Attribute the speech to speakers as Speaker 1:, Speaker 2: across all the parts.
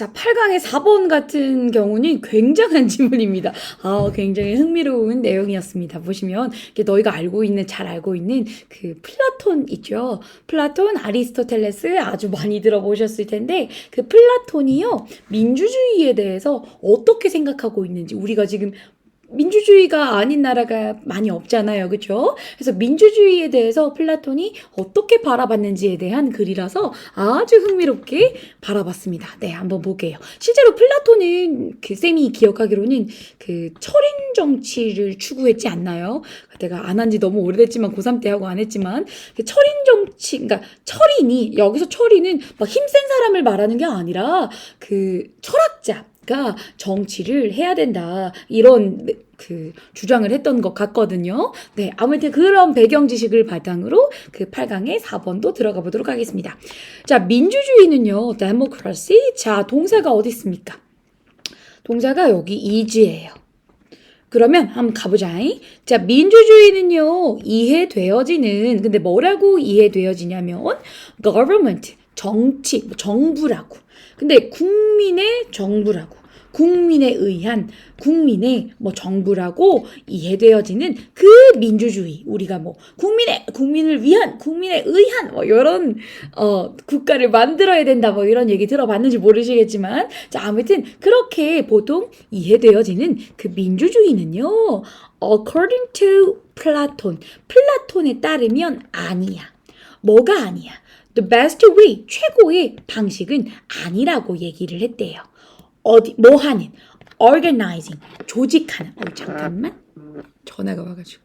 Speaker 1: 자, 8강의 4번 같은 경우는 굉장한 지문입니다. 굉장히 흥미로운 내용이었습니다. 보시면 너희가 잘 알고 있는 그 플라톤 있죠. 플라톤, 아리스토텔레스 아주 많이 들어보셨을 텐데 그 플라톤이요. 민주주의에 대해서 어떻게 생각하고 있는지 우리가 지금 민주주의가 아닌 나라가 많이 없잖아요. 그렇죠? 그래서 민주주의에 대해서 플라톤이 어떻게 바라봤는지에 대한 글이라서 아주 흥미롭게 바라봤습니다. 네, 한번 볼게요. 실제로 플라톤은 쌤이 기억하기로는 그 철인 정치를 추구했지 않나요? 내가 안 한 지 너무 오래됐지만 고3 때 하고 안 했지만 그 철인 정치, 그러니까 철인이 여기서 철인은 막 힘센 사람을 말하는 게 아니라 그 철학자 가 정치를 해야 된다 이런 그 주장을 했던 것 같거든요. 네, 아무튼 그런 배경 지식을 바탕으로 그 8강의 4번도 들어가 보도록 하겠습니다. 자, 민주주의는요, democracy. 자, 동사가 어디 있습니까? 동사가 여기 is예요. 그러면 한번 가보자. 자, 민주주의는요, 이해되어지는, 근데 뭐라고 이해되어지냐면, government, 정치, 정부라고. 근데 국민의 정부라고. 국민에 의한 국민의 정부라고 이해되어지는 그 민주주의. 우리가 국민을 위한, 국민에 의한 이런 국가를 만들어야 된다 이런 얘기 들어봤는지 모르시겠지만 자, 아무튼 그렇게 보통 이해되어지는 그 민주주의는요. according to 플라톤에 따르면 아니야. 뭐가 아니야? The best way, 최고의 방식은 아니라고 얘기를 했대요. 뭐 하는? organizing, 조직하는. 잠깐만. 전화가 와가지고.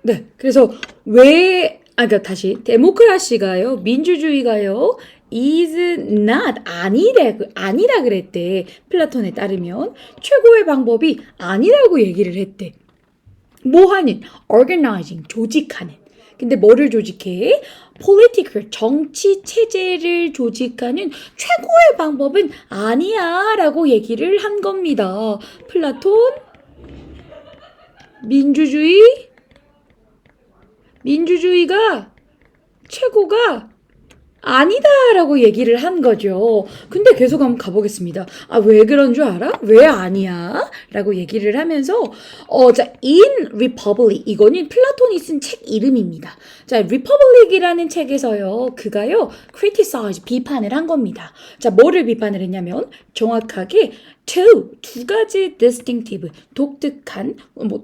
Speaker 1: 네, 그래서 그러니까 다시. 데모크라시가요, 민주주의가요, is not, 아니라 그랬대. 플라톤에 따르면. 최고의 방법이 아니라고 얘기를 했대. 뭐 하는? organizing, 조직하는. 근데 뭐를 조직해? political, 정치 체제를 조직하는 최고의 방법은 아니야 라고 얘기를 한 겁니다. 플라톤, 민주주의가 최고가 아니다라고 얘기를 한 거죠. 근데 계속 한번 가보겠습니다. 왜 그런 줄 알아? 왜 아니야? 라고 얘기를 하면서 자, in Republic, 이거는 플라톤이 쓴 책 이름입니다. 자, Republic이라는 책에서요, 그가요, criticize, 비판을 한 겁니다. 자, 뭐를 비판을 했냐면 정확하게 두 가지 distinctive, 독특한,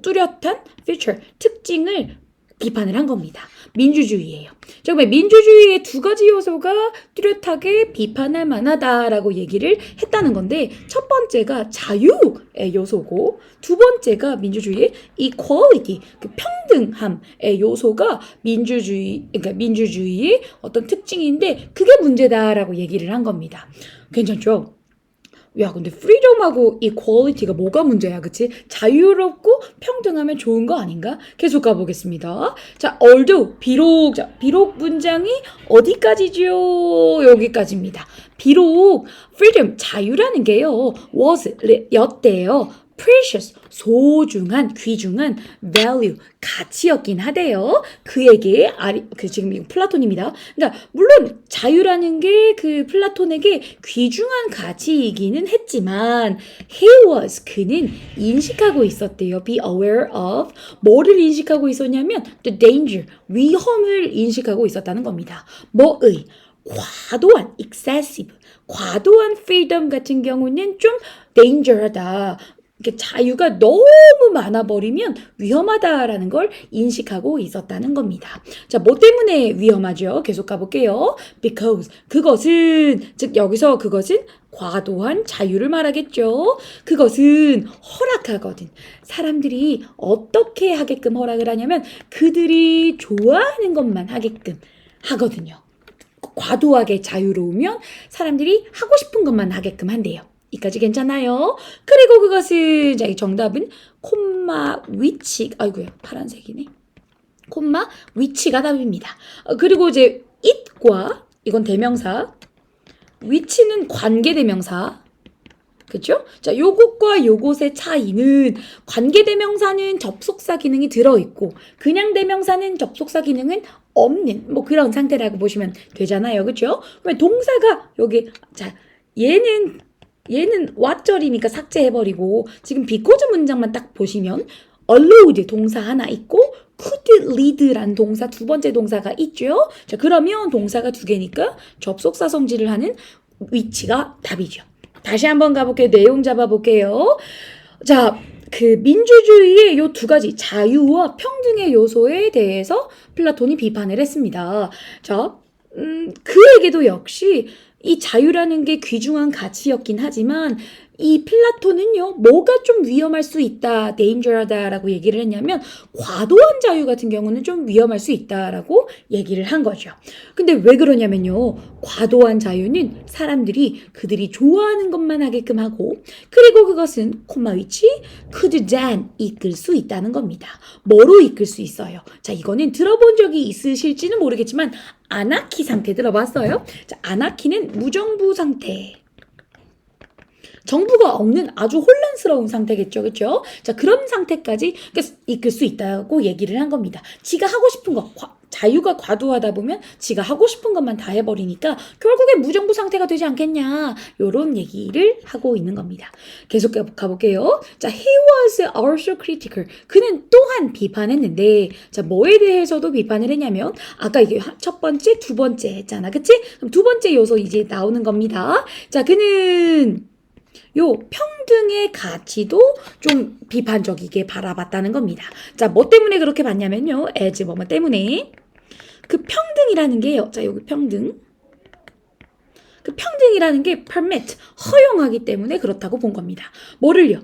Speaker 1: 뚜렷한 feature, 특징을 비판을 한 겁니다. 민주주의예요. 정말 민주주의의 두 가지 요소가 뚜렷하게 비판할 만하다라고 얘기를 했다는 건데 첫 번째가 자유의 요소고 두 번째가 민주주의의 equality, 그 평등함의 요소가 민주주의의 어떤 특징인데 그게 문제다라고 얘기를 한 겁니다. 괜찮죠? 야, 근데 프리덤하고 이퀄리티가 뭐가 문제야, 그치? 자유롭고 평등하면 좋은 거 아닌가? 계속 가보겠습니다. 자, although, 비록 문장이 어디까지죠? 여기까지입니다. 비록 freedom, 자유라는 게요, 였대요. precious, 소중한, 귀중한 value, 가치였긴 하대요. 그에게 지금 이거 플라톤입니다. 그러니까 물론 자유라는 게 그 플라톤에게 귀중한 가치이기는 했지만 그는 인식하고 있었대요. be aware of, 뭐를 인식하고 있었냐면 the danger, 위험을 인식하고 있었다는 겁니다. 과도한, excessive, 과도한 freedom 같은 경우는 좀 danger하다. 자유가 너무 많아버리면 위험하다라는 걸 인식하고 있었다는 겁니다. 자, 뭐 때문에 위험하죠? 계속 가볼게요. Because, 여기서 그것은 과도한 자유를 말하겠죠. 그것은 허락하거든. 사람들이 어떻게 하게끔 허락을 하냐면 그들이 좋아하는 것만 하게끔 하거든요. 과도하게 자유로우면 사람들이 하고 싶은 것만 하게끔 한대요. 이까지 괜찮아요. 그리고 그것은 자, 이 정답은 파란색이네. 위치가 답입니다. 그리고 이제 it과 이건 대명사, 위치는 관계대명사, 그쵸? 자, 요것과 요것의 차이는 관계대명사는 접속사 기능이 들어있고 그냥 대명사는 접속사 기능은 없는 뭐 그런 상태라고 보시면 되잖아요. 그쵸? 그러면 동사가 여기 자 얘는 왓절이니까 삭제해버리고 지금 because 문장만 딱 보시면 allowed 동사 하나 있고 could lead란 동사 두 번째 동사가 있죠. 자, 그러면 동사가 두 개니까 접속사 성질을 하는 위치가 답이죠. 다시 한번 가볼게요. 내용 잡아볼게요. 자, 그 민주주의의 요 두 가지 자유와 평등의 요소에 대해서 플라톤이 비판을 했습니다. 자, 그에게도 역시 이 자유라는 게 귀중한 가치였긴 하지만 이 플라톤은요, 뭐가 좀 위험할 수 있다, danger하다라고 얘기를 했냐면 과도한 자유 같은 경우는 좀 위험할 수 있다라고 얘기를 한 거죠. 근데 왜 그러냐면요, 과도한 자유는 사람들이 그들이 좋아하는 것만 하게끔 하고 그리고 그것은 콤마 위치 could then 이끌 수 있다는 겁니다. 뭐로 이끌 수 있어요? 자, 이거는 들어본 적이 있으실지는 모르겠지만 아나키 상태 들어봤어요? 자, 아나키는 무정부 상태. 정부가 없는 아주 혼란스러운 상태겠죠. 그렇죠? 자, 그런 상태까지 이끌 수 있다고 얘기를 한 겁니다. 지가 하고 싶은 거, 자유가 과도하다 보면 지가 하고 싶은 것만 다 해버리니까 결국에 무정부 상태가 되지 않겠냐. 요런 얘기를 하고 있는 겁니다. 계속 가볼게요. 자, he was also critical. 그는 또한 비판했는데 자, 뭐에 대해서도 비판을 했냐면 아까 이게 첫 번째, 두 번째 했잖아. 그치? 그럼 두 번째 요소 이제 나오는 겁니다. 자, 그는 요 평등의 가치도 좀 비판적이게 바라봤다는 겁니다. 자, 뭐 때문에 그렇게 봤냐면요. as 뭐뭐 때문에 그 평등이라는 게요. 자, 여기 평등. 그 평등이라는 게 permit, 허용하기 때문에 그렇다고 본 겁니다. 뭐를요?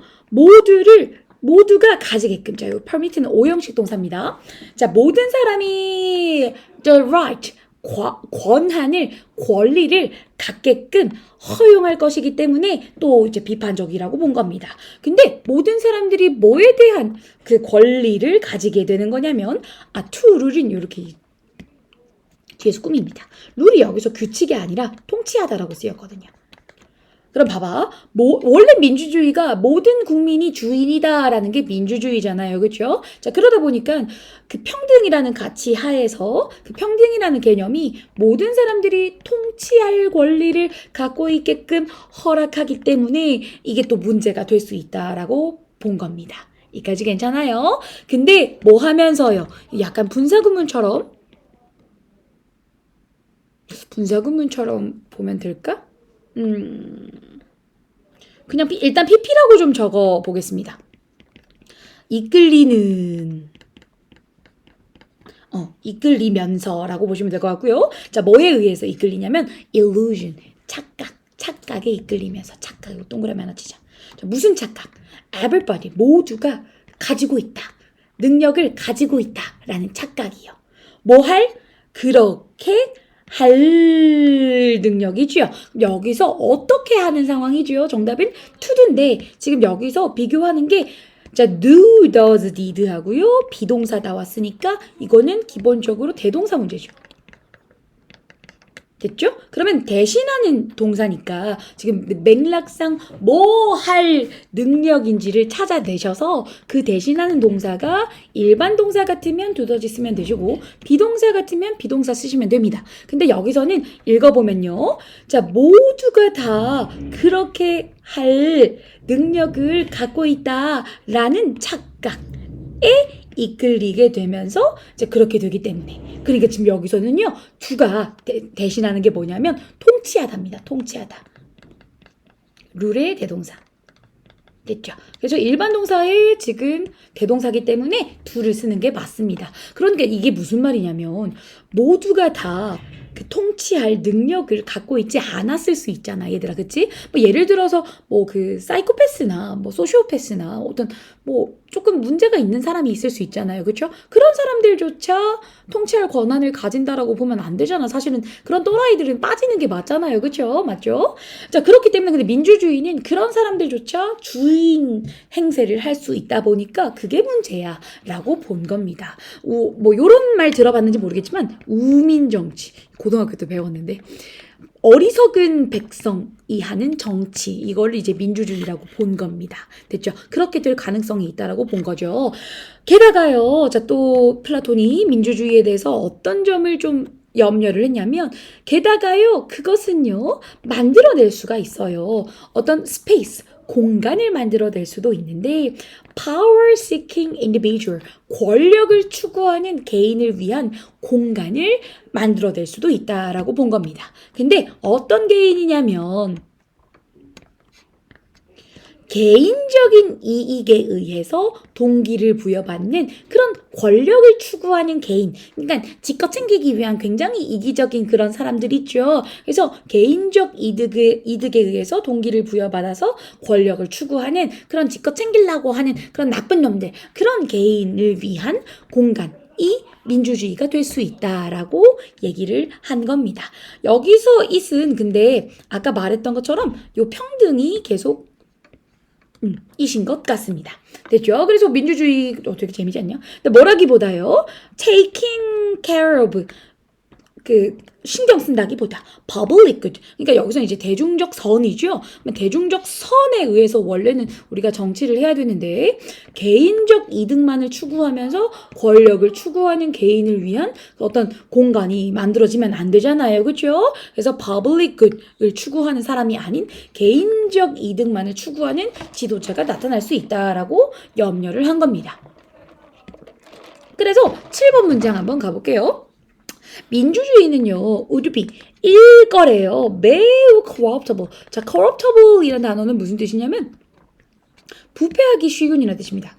Speaker 1: 모두가 가지게끔. 자, 이 permit는 오형식 동사입니다. 자, 모든 사람이 the right, 권리를 갖게끔 허용할 것이기 때문에 또 이제 비판적이라고 본 겁니다. 근데 모든 사람들이 뭐에 대한 그 권리를 가지게 되는 거냐면 to 룰은 이렇게 뒤에서 꾸밉니다. 룰이 여기서 규칙이 아니라 통치하다라고 쓰였거든요. 그럼 봐봐. 원래 민주주의가 모든 국민이 주인이다라는 게 민주주의잖아요. 그렇죠? 자, 그러다 보니까 그 평등이라는 가치 하에서 그 평등이라는 개념이 모든 사람들이 통치할 권리를 갖고 있게끔 허락하기 때문에 이게 또 문제가 될 수 있다라고 본 겁니다. 이까지 괜찮아요? 근데 뭐 하면서요? 약간 분사구문처럼 보면 될까? 그냥 일단 PP라고 좀 적어 보겠습니다. 이끌리면서라고 보시면 될 것 같고요. 자, 뭐에 의해서 이끌리냐면 illusion, 착각에 이끌리면서 착각, 동그라미 하나 치자. 자, 무슨 착각? everybody, 모두가 가지고 있다. 능력을 가지고 있다라는 착각이요. 그렇게 할 능력이지요. 여기서 어떻게 하는 상황이지요? 정답은 to인데 지금 여기서 비교하는 게 자, do, does, did 하고요. 비동사 나왔으니까 이거는 기본적으로 대동사 문제죠. 됐죠? 그러면 대신하는 동사니까 지금 맥락상 뭐 할 능력인지를 찾아내셔서 그 대신하는 동사가 일반 동사 같으면 두더지 쓰면 되시고 비동사 같으면 비동사 쓰시면 됩니다. 근데 여기서는 읽어보면요. 자, 모두가 다 그렇게 할 능력을 갖고 있다라는 착각에 이끌리게 되면서 이제 그렇게 되기 때문에 그러니까 지금 여기서는요 두가 대신하는 게 뭐냐면 통치하다입니다. 통치하다. 룰의 대동사. 됐죠? 그래서 일반 동사에 지금 대동사기 때문에 두를 쓰는 게 맞습니다. 그러니까 이게 무슨 말이냐면 모두가 다 그 통치할 능력을 갖고 있지 않았을 수 있잖아, 얘들아, 그치? 뭐 예를 들어서 뭐 그 사이코패스나 뭐 소시오패스나 어떤 뭐 조금 문제가 있는 사람이 있을 수 있잖아요, 그렇죠? 그런 사람들조차 통치할 권한을 가진다라고 보면 안 되잖아. 사실은 그런 또라이들은 빠지는 게 맞잖아요, 그렇죠? 맞죠? 자, 그렇기 때문에 근데 민주주의는 그런 사람들조차 주인 행세를 할 수 있다 보니까 그게 문제야라고 본 겁니다. 뭐 요런 말 들어봤는지 모르겠지만 우민정치 고등학교 때 배웠는데 어리석은 백성이 하는 정치, 이걸 이제 민주주의라고 본 겁니다. 됐죠? 그렇게 될 가능성이 있다라고 본 거죠. 게다가요, 자, 또 플라톤이 민주주의에 대해서 어떤 점을 좀 염려를 했냐면, 게다가요, 그것은요, 만들어낼 수가 있어요. 어떤 스페이스, 공간을 만들어낼 수도 있는데, power seeking individual, 권력을 추구하는 개인을 위한 공간을 만들어낼 수도 있다라고 본 겁니다. 근데 어떤 개인이냐면, 개인적인 이익에 의해서 동기를 부여받는 그런 권력을 추구하는 개인. 그러니까 지껏 챙기기 위한 굉장히 이기적인 그런 사람들 있죠. 그래서 개인적 이득에 의해서 동기를 부여받아서 권력을 추구하는 그런 지껏 챙기려고 하는 그런 나쁜 놈들. 그런 개인을 위한 공간. 이 민주주의가 될 수 있다라고 얘기를 한 겁니다. 여기서 it은 근데 아까 말했던 것처럼 요 평등이 계속 이신 것 같습니다. 됐죠? 그래서 민주주의 되게 재미지 않냐? 근데 뭐라기보다요. taking care of 그 신경 쓴다기보다 public good. 그러니까 여기서 이제 대중적 선이죠. 대중적 선에 의해서 원래는 우리가 정치를 해야 되는데 개인적 이득만을 추구하면서 권력을 추구하는 개인을 위한 어떤 공간이 만들어지면 안 되잖아요. 그렇죠? 그래서 public good을 추구하는 사람이 아닌 개인적 이득만을 추구하는 지도자가 나타날 수 있다라고 염려를 한 겁니다. 그래서 7번 문장 한번 가볼게요. 민주주의는요, would be 일거래요. 매우 corruptible. 자, corruptible이라는 단어는 무슨 뜻이냐면 부패하기 쉬운이라는 뜻입니다.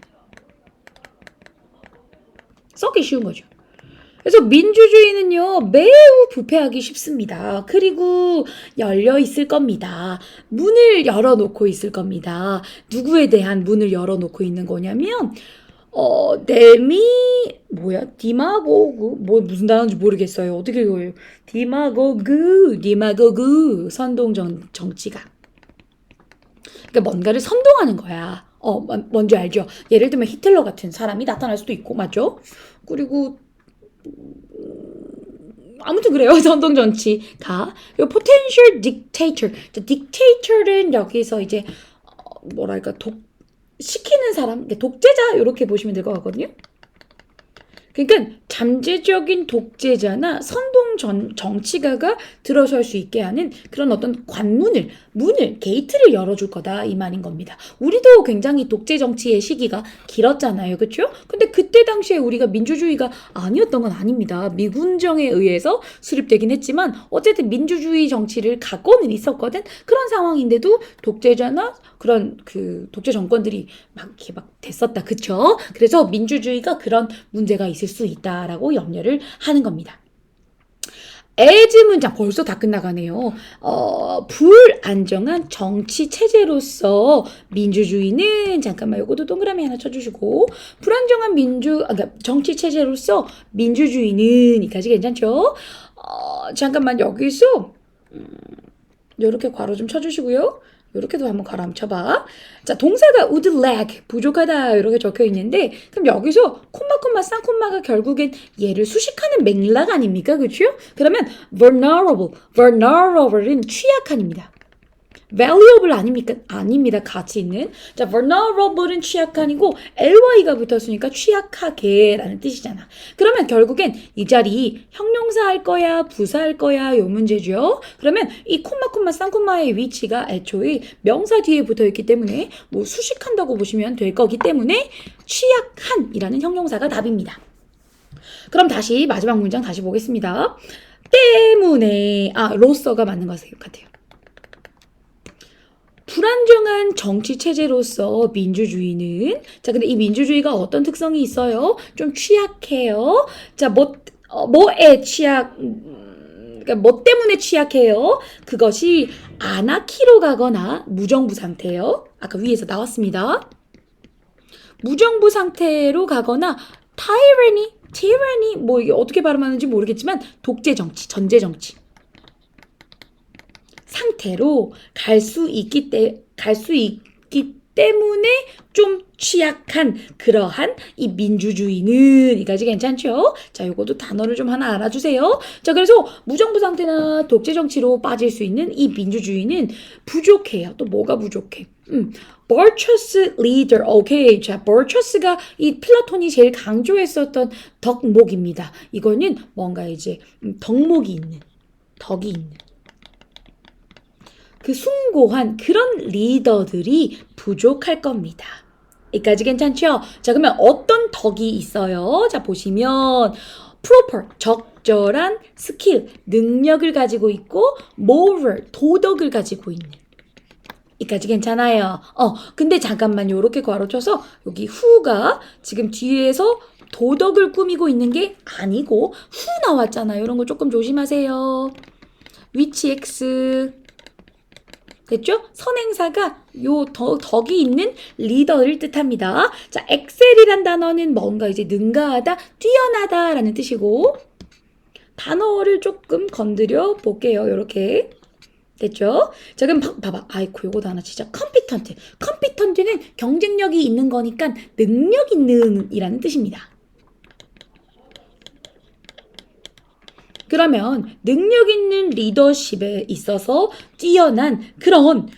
Speaker 1: 썩기 쉬운 거죠. 그래서 민주주의는요, 매우 부패하기 쉽습니다. 그리고 열려 있을 겁니다. 문을 열어놓고 있을 겁니다. 누구에 대한 문을 열어놓고 있는 거냐면 디마고그, 무슨 단어인지 모르겠어요. 어떻게 읽어요? 디마고그, 선동 정치가. 그러니까 뭔가를 선동하는 거야. 뭔지 알죠? 예를 들면 히틀러 같은 사람이 나타날 수도 있고, 맞죠? 그리고, 아무튼 그래요. 선동 정치가. 그리고 potential dictator. dictator는 여기서 이제, 시키는 사람, 독재자 이렇게 보시면 될 것 같거든요. 그러니까 잠재적인 독재자나 선동 정치가가 들어설 수 있게 하는 그런 어떤 문을, 게이트를 열어줄 거다 이 말인 겁니다. 우리도 굉장히 독재 정치의 시기가 길었잖아요. 그렇죠? 근데 그때 당시에 우리가 민주주의가 아니었던 건 아닙니다. 미군정에 의해서 수립되긴 했지만 어쨌든 민주주의 정치를 갖고는 있었거든. 그런 상황인데도 독재자나 그런 그 독재 정권들이 막 됐었다. 그쵸? 그래서 민주주의가 그런 문제가 있을 수 있다라고 염려를 하는 겁니다. as 문장 벌써 다 끝나가네요. 불안정한 정치 체제로서 민주주의는 잠깐만 요것도 동그라미 하나 쳐주시고 불안정한 그러니까 정치 체제로서 민주주의는 이까지 괜찮죠? 잠깐만 여기서 이렇게 괄호 좀 쳐주시고요. 이렇게도 한번 괄호 한번 쳐봐. 자, 동사가 would lack, 부족하다 이렇게 적혀 있는데 그럼 여기서 콤마 쌍콤마가 결국엔 얘를 수식하는 맥락 아닙니까? 그렇죠? 그러면 vulnerable은 취약한입니다. valuable 아닙니다. 가치 있는. 자, vulnerable은 취약한이고 ly가 붙었으니까 취약하게라는 뜻이잖아. 그러면 결국엔 이 자리 형용사 할 거야, 부사 할 거야 요 문제죠. 그러면 이 콤마 쌍콤마의 위치가 애초에 명사 뒤에 붙어 있기 때문에 수식한다고 보시면 될 거기 때문에 취약한이라는 형용사가 답입니다. 그럼 다시 마지막 문장 다시 보겠습니다. 때문에 로서가 맞는 것 같아요. 불안정한 정치 체제로서 민주주의는 근데 이 민주주의가 어떤 특성이 있어요? 좀 취약해요. 자, 뭐에 그러니까 뭐 때문에 취약해요? 그것이 아나키로 가거나 무정부 상태예요. 아까 위에서 나왔습니다. 무정부 상태로 가거나 tyranny 이게 어떻게 발음하는지 모르겠지만 독재 정치, 전제 정치 상태로 갈 수 있기 때문에 좀 취약한 그러한 이 민주주의는 이까지 괜찮죠? 자, 요것도 단어를 좀 하나 알아주세요. 자, 그래서 무정부 상태나 독재 정치로 빠질 수 있는 이 민주주의는 부족해요. 또 뭐가 부족해? 버처스 리더. 오케이. 자, 버처스가 이 플라톤이 제일 강조했었던 덕목입니다. 이거는 뭔가 이제 덕목이 있는, 덕이 있는 그 숭고한 그런 리더들이 부족할 겁니다. 여기까지 괜찮죠? 자, 그러면 어떤 덕이 있어요? 자, 보시면 proper, 적절한 스킬, 능력을 가지고 있고 moral, 도덕을 가지고 있는. 여기까지 괜찮아요. 근데 잠깐만 요렇게 괄호쳐서 여기 who가 지금 뒤에서 도덕을 꾸미고 있는 게 아니고 who 나왔잖아요. 이런 거 조금 조심하세요. which x 됐죠? 선행사가 요 덕이 있는 리더를 뜻합니다. 자, 엑셀이란 단어는 뭔가 이제 능가하다, 뛰어나다라는 뜻이고 단어를 조금 건드려 볼게요. 요렇게. 됐죠? 자, 그럼 봐봐. 아이고, 요거도 하나 진짜 컴피턴트. 컴피턴트는 경쟁력이 있는 거니까 능력 있는 이라는 뜻입니다. 그러면 능력 있는 리더십에 있어서 뛰어난 그런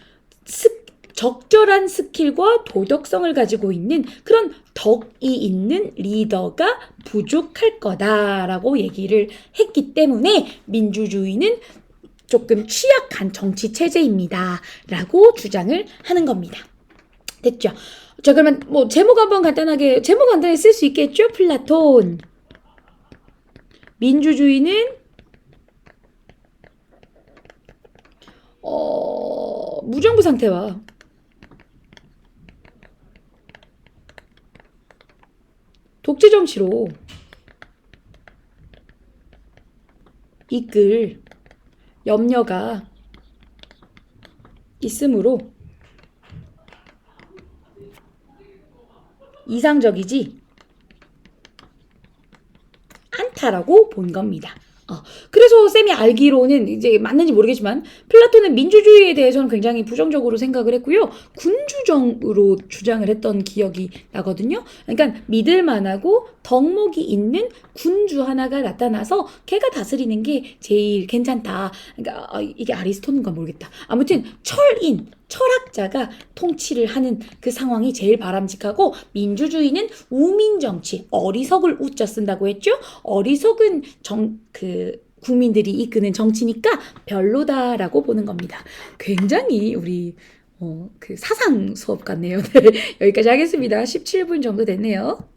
Speaker 1: 적절한 스킬과 도덕성을 가지고 있는 그런 덕이 있는 리더가 부족할 거다라고 얘기를 했기 때문에 민주주의는 조금 취약한 정치 체제입니다. 라고 주장을 하는 겁니다. 됐죠? 자, 그러면 뭐 제목 간단하게 쓸 수 있겠죠? 플라톤. 민주주의는 무정부 상태와 독재 정치로 이끌 염려가 있으므로 이상적이지 않다라고 본 겁니다. 그래서 쌤이 알기로는 이제 맞는지 모르겠지만 플라톤은 민주주의에 대해서는 굉장히 부정적으로 생각을 했고요. 군주정으로 주장을 했던 기억이 나거든요. 그러니까 믿을만하고 덕목이 있는 군주 하나가 나타나서 걔가 다스리는 게 제일 괜찮다. 그러니까 이게 아리스토인가 모르겠다. 아무튼 철학자가 통치를 하는 그 상황이 제일 바람직하고 민주주의는 우민정치, 어리석을 우자 쓴다고 했죠? 어리석은 국민들이 이끄는 정치니까 별로다라고 보는 겁니다. 굉장히 우리 사상 수업 같네요. 네, 여기까지 하겠습니다. 17분 정도 됐네요.